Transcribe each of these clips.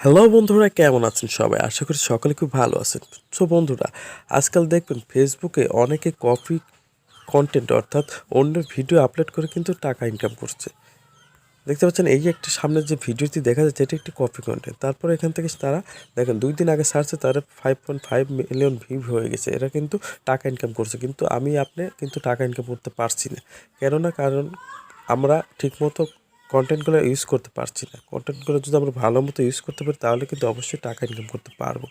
Hello বন্ধুরা, কেমন আছেন সবাই? আশা করি সকলে খুব ভালো আছেন। সো বন্ধুরা, আজকাল দেখবেন ফেসবুকে অনেকে কপি কন্টেন্ট অর্থাৎ অন্যের ভিডিও আপলোড করে কিন্তু টাকা ইনকাম করছে। দেখতে পাচ্ছেন এই যে একটা সামনের যে ভিডিওটি দেখা যাচ্ছে এটি একটি কপি কন্টেন্ট। তারপরে এখান থেকে তারা দেখেন ২ দিন আগে সার্চে তারা 5.5 মিলিয়ন ভিউ হয়ে গেছে। এরা কিন্তু টাকা ইনকাম করছে। কিন্তু আপনি কিন্তু টাকা ইনকাম করতে পারছি না। কারণ আমরা ঠিকমতো কন্টেন্টগুলো ইউজ করতে পারছি না। কন্টেন্টগুলো যদি আমরা ভালো মতো ইউজ করতে পারি তাহলে কিন্তু অবশ্যই টাকা ইনকাম করতে পারবো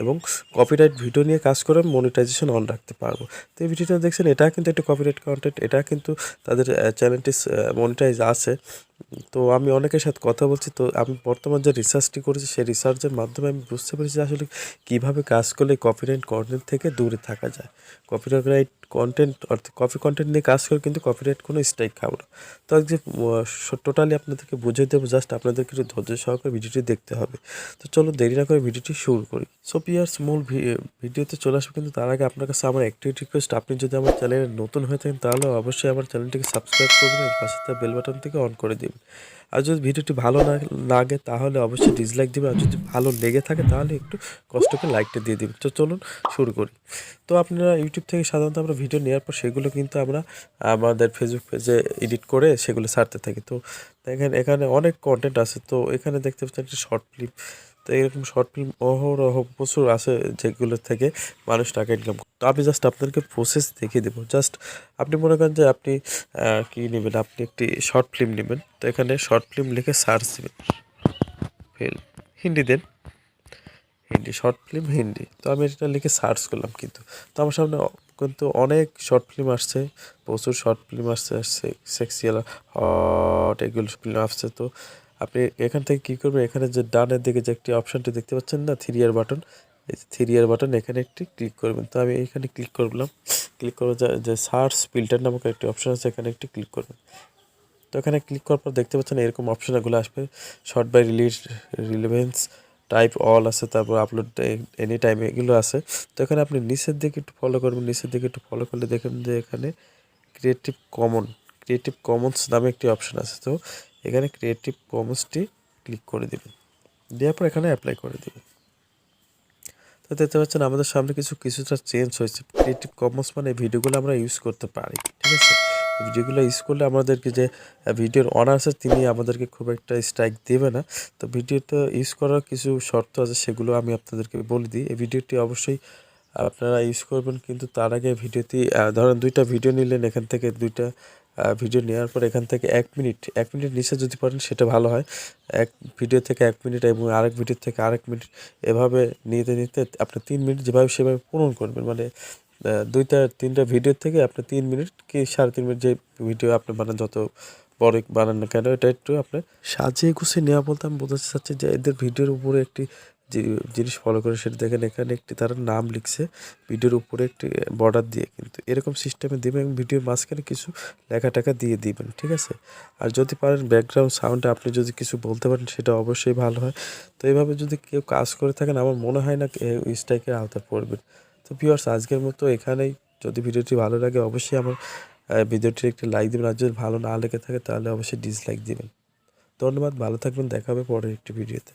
এবং কপিরাইট ভিডিও নিয়ে কাজ করে মনিটাইজেশন অন রাখতে পারবো। তো এই ভিডিওটা দেখছেন, এটা কিন্তু একটা কপিরাইট কন্টেন্ট। এটা কিন্তু তাদের চ্যানেলটি মনিটাইজ আছে। তো আমি অনেকের সাথে কথা বলছি। তো আমি বর্তমান যে রিসার্চটি করেছি সেই রিসার্চের মাধ্যমে আমি বুঝতে পেরেছি যে আসলে কীভাবে কাজ করলে কপিরাইট কন্টেন্ট থেকে দূরে থাকা যায়। কপিরাইট কন্টেন্ট অর্থাৎ কপি কন্টেন্ট নিয়ে কাজ করে কিন্তু কপিরাইট কোনো স্ট্রাইক খাবো না। তো যে টোটালি আপনাদেরকে বুঝিয়ে দেবো, জাস্ট আপনাদেরকে একটু ধৈর্য সহকারে ভিডিওটি দেখতে হবে। তো চলো দেরি না করে ভিডিওটি শুরু করি। সো পিয়ার্স, মূল ভিডিওতে চলে আসবো, কিন্তু তার আগে আপনার কাছে আমার একটি রিকোয়েস্ট, আপনি যদি আমার চ্যানেলে নতুন হয়ে থাকেন তাহলে অবশ্যই আমার চ্যানেলটিকে সাবস্ক্রাইব করবেন এবং পাশে থাকা বেল বাটন থেকে অন করে দিন। আর যদি ভিডিওটি ভালো না লাগে তাহলে অবশ্যই ডিসলাইক দিবেন, আর যদি ভালো লেগে থাকে তাহলে একটু কষ্ট করে লাইকটা দিয়ে দিবেন। তো চলুন শুরু করি। তো আপনারা ইউটিউব থেকে সাধারণত আমরা ভিডিও নেওয়ার পর সেগুলো কিন্তু আমরা আমাদের ফেসবুক পেজে এডিট করে সেগুলো ছাড়তে থাকি। তো দেখেন এখানে অনেক কন্টেন্ট আছে। তো এখানে দেখতে পাচ্ছেন একটা শর্ট ফিল্ম। তো এরকম শর্ট ফিল্ম অহরহ প্রচুর আছে যেগুলো থেকে মানুষ টাকা ইনকাম করে। তো আমি জাস্ট আপনাদেরকে প্রসেস দেখিয়ে দেবো। জাস্ট আপনি মনে করেন যে আপনি কী নেবেন, আপনি একটি শর্ট ফিল্ম নেবেন। তো এখানে শর্ট ফিল্ম লিখে সার্চ দেবেন। ফিল্ম হিন্দি দেন, হিন্দি শর্ট ফিল্ম হিন্দি। তো আমি এটা লিখে সার্চ করলাম, কিন্তু তো আমার সামনে কিন্তু অনেক শর্ট ফিল্ম আসছে, প্রচুর শর্ট ফিল্ম আসছে সেক্সুয়াল হট এগুলো ফিল্ম আসছে। তো আপনি এখান থেকে কী করবেন, এখানে যে ডানের দিকে যে একটি অপশানটি দেখতে পাচ্ছেন না, 3 বাটন, এই যে 3 বাটন, এখানে একটি ক্লিক করবেন। তো আমি এইখানে ক্লিক করলাম। ক্লিক করে যে সার্চ ফিল্টার নামক একটি অপশান আছে, এখানে একটি ক্লিক করবেন। তো এখানে ক্লিক করার পর দেখতে পাচ্ছেন এরকম অপশানগুলো আসবে। Short by relevance, type all আছে, তারপর আপলোড এনি টাইম এগুলো আছে। তো এখানে আপনি নিচের দিকে একটু ফলো করবেন। নিচের দিকে একটু ফলো করলে দেখেন যে এখানে ক্রিয়েটিভ কমন্স নামে একটি অপশান আছে। তো এখানে ক্রিয়েটিভ কমন্সটি ক্লিক করে দেবেন, দেওয়ার পর এখানে অ্যাপ্লাই করে দেবেন। তো দেখতে পাচ্ছেন আমাদের সামনে কিছুটা চেঞ্জ হয়েছে। ক্রিয়েটিভ কমন্স মানে ভিডিওগুলো আমরা ইউজ করতে পারি, ঠিক আছে? ভিডিওগুলো ইউজ করলে আমাদেরকে যে ভিডিওর অনার আছে তিনি আমাদেরকে খুব একটা স্ট্রাইক দেবে না। তো ভিডিওটা ইউজ করার কিছু শর্ত আছে, সেগুলো আমি আপনাদেরকে বলে দিই। এই ভিডিওটি অবশ্যই আপনারা ইউজ করবেন, কিন্তু তার আগে ভিডিওটি ধরেন 2টা ভিডিও নিলেন, এখান থেকে 2টা ভিডিও নেওয়ার পর এখান থেকে 1 মিনিট নিচে যদি পারেন সেটা ভালো হয়। এক ভিডিও থেকে 1 মিনিট এবং আরেক ভিডিও থেকে আরেক মিনিট, এভাবে নিতে আপনি 3 মিনিট যেভাবে সেভাবে পূরণ করবেন। মানে 2টা 3টা ভিডিও থেকে আপনি 3 মিনিট কি 3.5 মিনিট যে ভিডিও আপনি বানান, যত বড় বানান না কেন, এটা একটু আপনার সাজিয়ে গুছিয়ে নেওয়া বলতে আমি বোঝাতে চাচ্ছি যে এদের ভিডিওর উপরে একটি যে জিনিস ফলো করে সেটা দেখেন, এখানে একটি তারা নাম লিখছে ভিডিওর উপরে একটি বর্ডার দিয়ে, কিন্তু এরকম সিস্টেমে দেবেন এবং ভিডিওর মাঝখানে কিছু লেখা টাকা দিয়ে দিবেন, ঠিক আছে? আর যদি পারেন ব্যাকগ্রাউন্ড সাউন্ডে আপনি যদি কিছু বলতে পারেন সেটা অবশ্যই ভালো হয়। তো এইভাবে যদি কেউ কাজ করে থাকেন আমার মনে হয় না স্ট্রাইকের আওতায় পড়বেন। তো ভিউয়ার্স, আজকের মতো এখানেই। যদি ভিডিওটি ভালো লাগে অবশ্যই আমার ভিডিওটি একটি লাইক দেবেন, আর যদি ভালো না লেগে থাকে তাহলে অবশ্যই ডিসলাইক দিবেন। ধন্যবাদ, ভালো থাকবেন, দেখা হবে পরের একটি ভিডিওতে।